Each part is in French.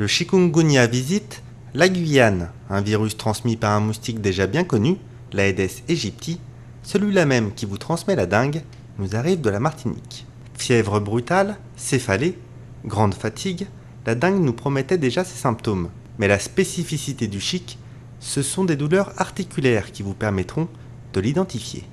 Le chikungunya visite la Guyane, un virus transmis par un moustique déjà bien connu, l'Aedes aegypti, celui-là même qui vous transmet la dengue, nous arrive de la Martinique. Fièvre brutale, céphalée, grande fatigue, la dengue nous promettait déjà ses symptômes. Mais la spécificité du chic, ce sont des douleurs articulaires qui vous permettront de l'identifier.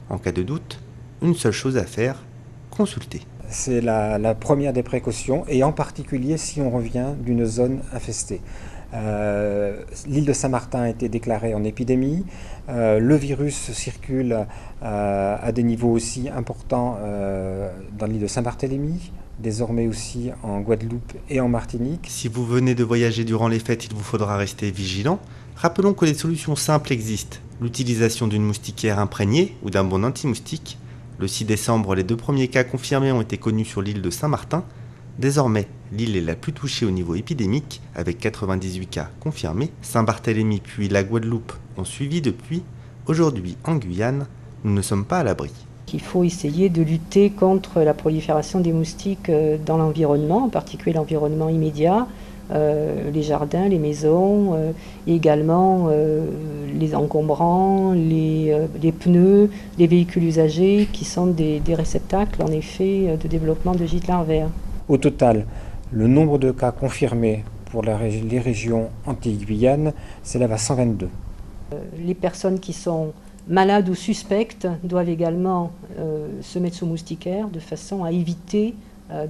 En cas de doute, une seule chose à faire, consulter. C'est la première des précautions, et en particulier si on revient d'une zone infestée. L'île de Saint-Martin a été déclarée en épidémie. Le virus circule à des niveaux aussi importants dans l'île de Saint-Barthélemy, désormais aussi en Guadeloupe et en Martinique. Si vous venez de voyager durant les fêtes, il vous faudra rester vigilant. Rappelons que des solutions simples existent. L'utilisation d'une moustiquaire imprégnée ou d'un bon anti-moustique. Le 6 décembre, les 2 premiers cas confirmés ont été connus sur l'île de Saint-Martin. Désormais, l'île est la plus touchée au niveau épidémique, avec 98 cas confirmés. Saint-Barthélemy puis la Guadeloupe ont suivi depuis. Aujourd'hui, en Guyane, nous ne sommes pas à l'abri. Il faut essayer de lutter contre la prolifération des moustiques dans l'environnement, en particulier l'environnement immédiat, les jardins, les maisons, et également les encombrants, les pneus, les véhicules usagés qui sont des réceptacles en effet de développement de gîtes larvaires. Au total, le nombre de cas confirmés pour les régions Antilles-Guyane s'élève à 122. Les personnes qui sont malades ou suspectes doivent également se mettre sous moustiquaire de façon à éviter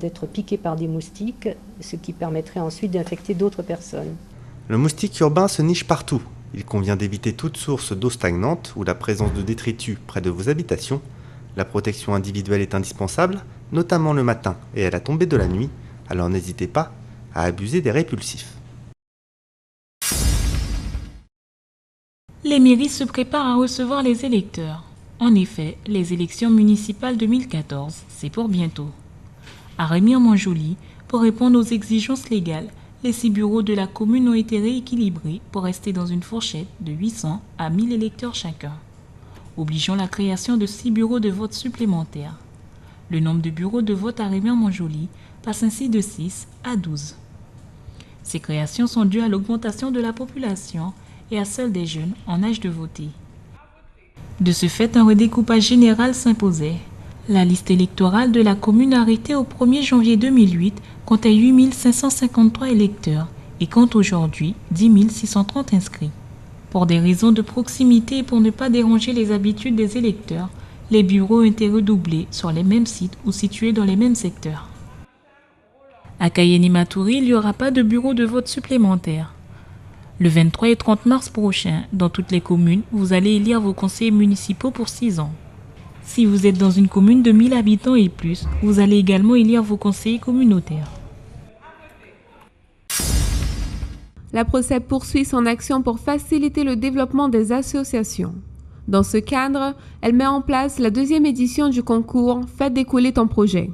d'être piquées par des moustiques, ce qui permettrait ensuite d'infecter d'autres personnes. Le moustique urbain se niche partout. Il convient d'éviter toute source d'eau stagnante ou la présence de détritus près de vos habitations. La protection individuelle est indispensable, notamment le matin et à la tombée de la nuit, alors n'hésitez pas à abuser des répulsifs. Les mairies se préparent à recevoir les électeurs. En effet, les élections municipales 2014, c'est pour bientôt. À Remire-Montjoly, pour répondre aux exigences légales, les 6 bureaux de la commune ont été rééquilibrés pour rester dans une fourchette de 800 à 1000 électeurs chacun, obligeant la création de 6 bureaux de vote supplémentaires. Le nombre de bureaux de vote à Remire-Montjoly passe ainsi de 6 à 12. Ces créations sont dues à l'augmentation de la population et à celle des jeunes en âge de voter. De ce fait, un redécoupage général s'imposait. La liste électorale de la commune arrêtée au 1er janvier 2008 comptait 8 553 électeurs et compte aujourd'hui 10 630 inscrits. Pour des raisons de proximité et pour ne pas déranger les habitudes des électeurs, les bureaux ont été redoublés sur les mêmes sites ou situés dans les mêmes secteurs. À Cayenne-Matoury, il n'y aura pas de bureau de vote supplémentaire. Le 23 et 30 mars prochain, dans toutes les communes, vous allez élire vos conseillers municipaux pour 6 ans. Si vous êtes dans une commune de 1000 habitants et plus, vous allez également élire vos conseillers communautaires. La Procep poursuit son action pour faciliter le développement des associations. Dans ce cadre, elle met en place la 2e édition du concours « Faites décoller ton projet ».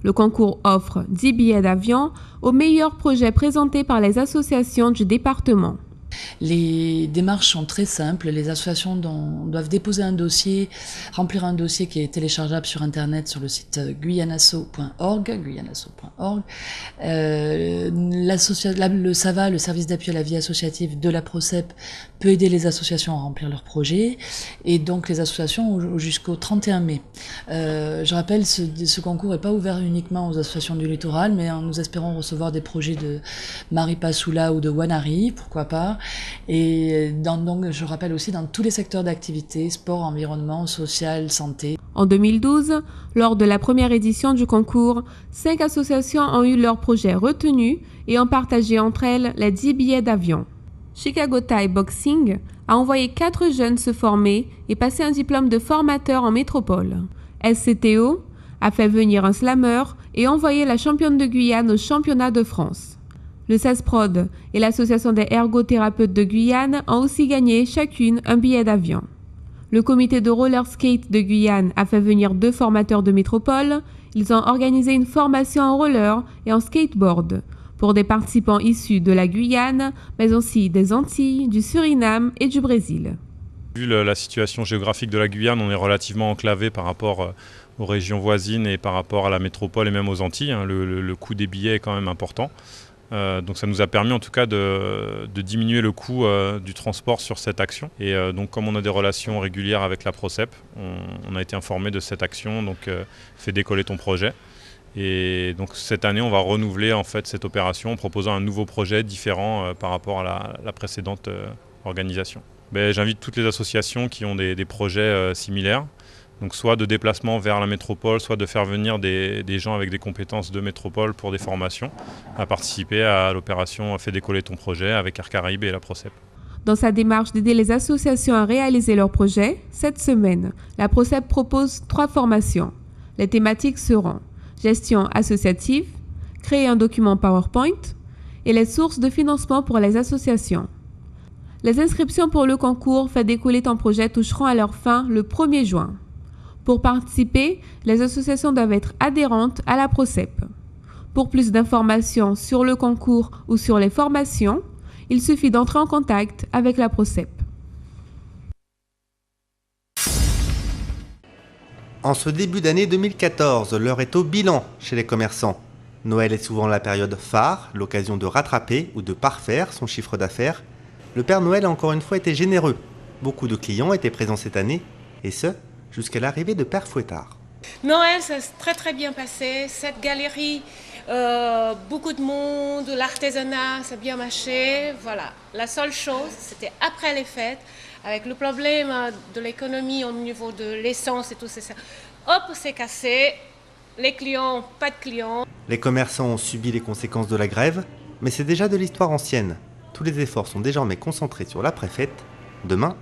Le concours offre 10 billets d'avion aux meilleurs projets présentés par les associations du département. Les démarches sont très simples. Les associations doivent déposer un dossier, remplir un dossier qui est téléchargeable sur Internet sur le site guyanasso.org. Le SAVA, le service d'appui à la vie associative de la Procep, peut aider les associations à remplir leurs projets. Et donc les associations ont jusqu'au 31 mai. Je rappelle, ce concours n'est pas ouvert uniquement aux associations du littoral, mais nous espérons recevoir des projets de Maripasoula ou de Wanari, pourquoi pas. Et donc, je rappelle aussi dans tous les secteurs d'activité, sport, environnement, social, santé. En 2012, lors de la première édition du concours, 5 associations ont eu leur projet retenu et ont partagé entre elles les 10 billets d'avion. Chicago Thai Boxing a envoyé 4 jeunes se former et passer un diplôme de formateur en métropole. SCTO a fait venir un slammer et envoyé la championne de Guyane au championnat de France. Le CESPROD et l'Association des ergothérapeutes de Guyane ont aussi gagné chacune un billet d'avion. Le comité de roller skate de Guyane a fait venir 2 formateurs de métropole. Ils ont organisé une formation en roller et en skateboard pour des participants issus de la Guyane, mais aussi des Antilles, du Suriname et du Brésil. Vu la situation géographique de la Guyane, on est relativement enclavé par rapport aux régions voisines et par rapport à la métropole et même aux Antilles. Le coût des billets est quand même important. Donc ça nous a permis en tout cas de diminuer le coût du transport sur cette action. Et donc comme on a des relations régulières avec la Procep, on a été informé de cette action, donc fais décoller ton projet. Et donc cette année, on va renouveler en fait cette opération en proposant un nouveau projet différent par rapport à la précédente organisation. J'invite toutes les associations qui ont des projets similaires, donc soit de déplacement vers la métropole, soit de faire venir des gens avec des compétences de métropole pour des formations, à participer à l'opération Fais décoller ton projet avec Air Caraïbes et la Procep. Dans sa démarche d'aider les associations à réaliser leurs projets, cette semaine, la Procep propose 3 formations. Les thématiques seront gestion associative, créer un document PowerPoint et les sources de financement pour les associations. Les inscriptions pour le concours Fais décoller ton projet toucheront à leur fin le 1er juin. Pour participer, les associations doivent être adhérentes à la Procep. Pour plus d'informations sur le concours ou sur les formations, il suffit d'entrer en contact avec la Procep. En ce début d'année 2014, l'heure est au bilan chez les commerçants. Noël est souvent la période phare, l'occasion de rattraper ou de parfaire son chiffre d'affaires. Le Père Noël a encore une fois été généreux. Beaucoup de clients étaient présents cette année, et ce, jusqu'à l'arrivée de Père Fouettard. Noël, ça s'est très très bien passé. Cette galerie, beaucoup de monde, l'artisanat, ça a bien marché. Voilà. La seule chose, c'était après les fêtes, avec le problème de l'économie au niveau de l'essence et tout ça. Hop, c'est cassé. Les clients, pas de clients. Les commerçants ont subi les conséquences de la grève, mais c'est déjà de l'histoire ancienne. Tous les efforts sont désormais concentrés sur l'après-fête. Demain,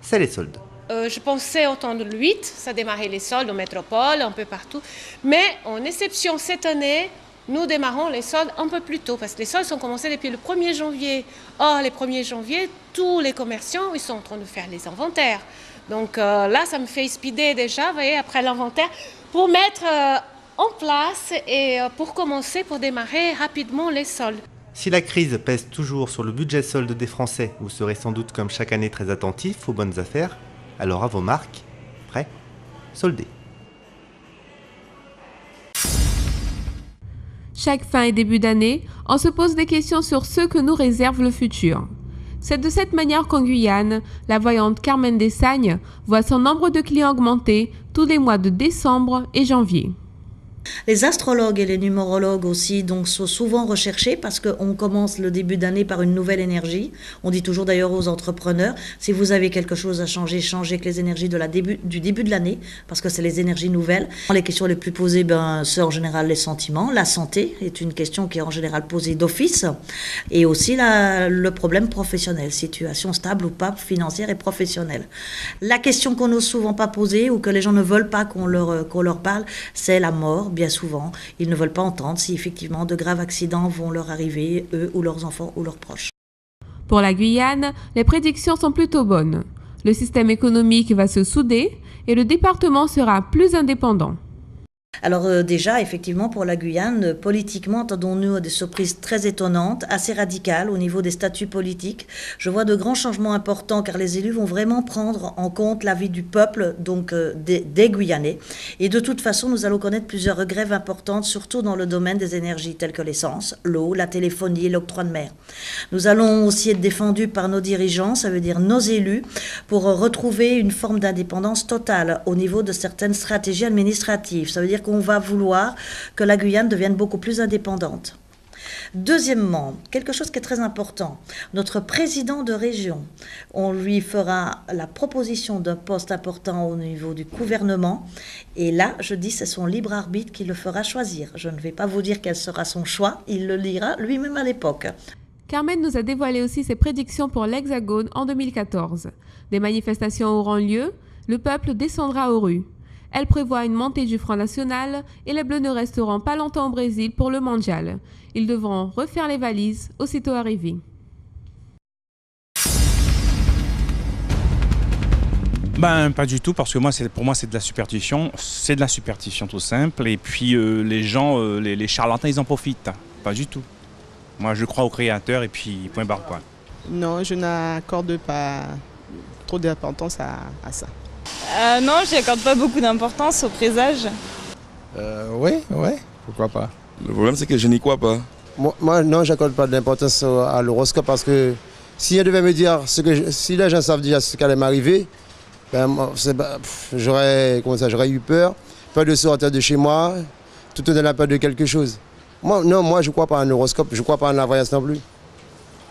c'est les soldes. Je pensais au temps de l'8, ça démarrait les soldes en métropole, un peu partout. Mais en exception cette année, nous démarrons les soldes un peu plus tôt, parce que les soldes sont commencés depuis le 1er janvier. Or, le 1er janvier, tous les commerçants ils sont en train de faire les inventaires. Donc là, ça me fait speeder déjà, vous voyez, après l'inventaire, pour mettre en place et pour commencer, pour démarrer rapidement les soldes. Si la crise pèse toujours sur le budget solde des Français, vous serez sans doute comme chaque année très attentif aux bonnes affaires. Alors à vos marques, prêts, soldés. Chaque fin et début d'année, on se pose des questions sur ce que nous réserve le futur. C'est de cette manière qu'en Guyane, la voyante Carmen Dessagnes voit son nombre de clients augmenter tous les mois de décembre et janvier. Les astrologues et les numérologues aussi donc, sont souvent recherchés parce qu'on commence le début d'année par une nouvelle énergie. On dit toujours d'ailleurs aux entrepreneurs, si vous avez quelque chose à changer, changez avec les énergies du début de l'année, parce que c'est les énergies nouvelles. Les questions les plus posées, c'est en général les sentiments. La santé est une question qui est en général posée d'office. Et aussi le problème professionnel, situation stable ou pas financière et professionnelle. La question qu'on n'ose souvent pas poser ou que les gens ne veulent pas qu'on leur parle, c'est la mort. Bien souvent, ils ne veulent pas entendre si effectivement de graves accidents vont leur arriver, eux ou leurs enfants ou leurs proches. Pour la Guyane, les prédictions sont plutôt bonnes. Le système économique va se souder et le département sera plus indépendant. Alors déjà, effectivement, pour la Guyane, politiquement, attendons-nous à des surprises très étonnantes, assez radicales au niveau des statuts politiques. Je vois de grands changements importants car les élus vont vraiment prendre en compte l'avis du peuple, donc des Guyanais. Et de toute façon, nous allons connaître plusieurs grèves importantes, surtout dans le domaine des énergies telles que l'essence, l'eau, la téléphonie et l'octroi de mer. Nous allons aussi être défendus par nos dirigeants, ça veut dire nos élus, pour retrouver une forme d'indépendance totale au niveau de certaines stratégies administratives. Ça veut dire qu'on va vouloir que la Guyane devienne beaucoup plus indépendante. Deuxièmement, quelque chose qui est très important, notre président de région, on lui fera la proposition d'un poste important au niveau du gouvernement et là, je dis, c'est son libre arbitre qui le fera choisir. Je ne vais pas vous dire quel sera son choix, il le lira lui-même à l'époque. Carmen nous a dévoilé aussi ses prédictions pour l'Hexagone en 2014. Des manifestations auront lieu, le peuple descendra aux rues. Elle prévoit une montée du Front National et les Bleus ne resteront pas longtemps au Brésil pour le mondial. Ils devront refaire les valises aussitôt arrivés. Pas du tout, parce que pour moi c'est de la superstition. C'est de la superstition tout simple. Et puis les gens, les charlatans, ils en profitent. Pas du tout. Moi je crois au créateur et puis point barre point. Non, je n'accorde pas trop d'importance à ça. Non, je n'accorde pas beaucoup d'importance au présage. Oui, pourquoi pas. Le problème c'est que je n'y crois pas. Moi non, j'accorde pas d'importance à l'horoscope parce que si elle devait me dire si les gens savent déjà ce qui allait m'arriver, ben, j'aurais eu peur de sortir de chez moi, tout en ayant peur de quelque chose. Moi je ne crois pas en horoscope, je ne crois pas en la voyance non plus.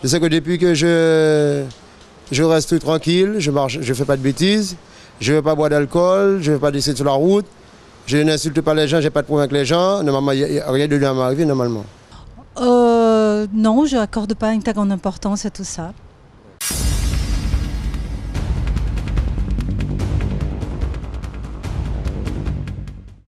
Je sais que depuis que je reste tranquille, je marche, je ne fais pas de bêtises, je ne vais pas boire d'alcool, je ne vais pas descendre sur la route, je n'insulte pas les gens, je n'ai pas de problème avec les gens, normalement, rien de lui m'arriver normalement. Non, je n'accorde pas une grande importance à tout ça.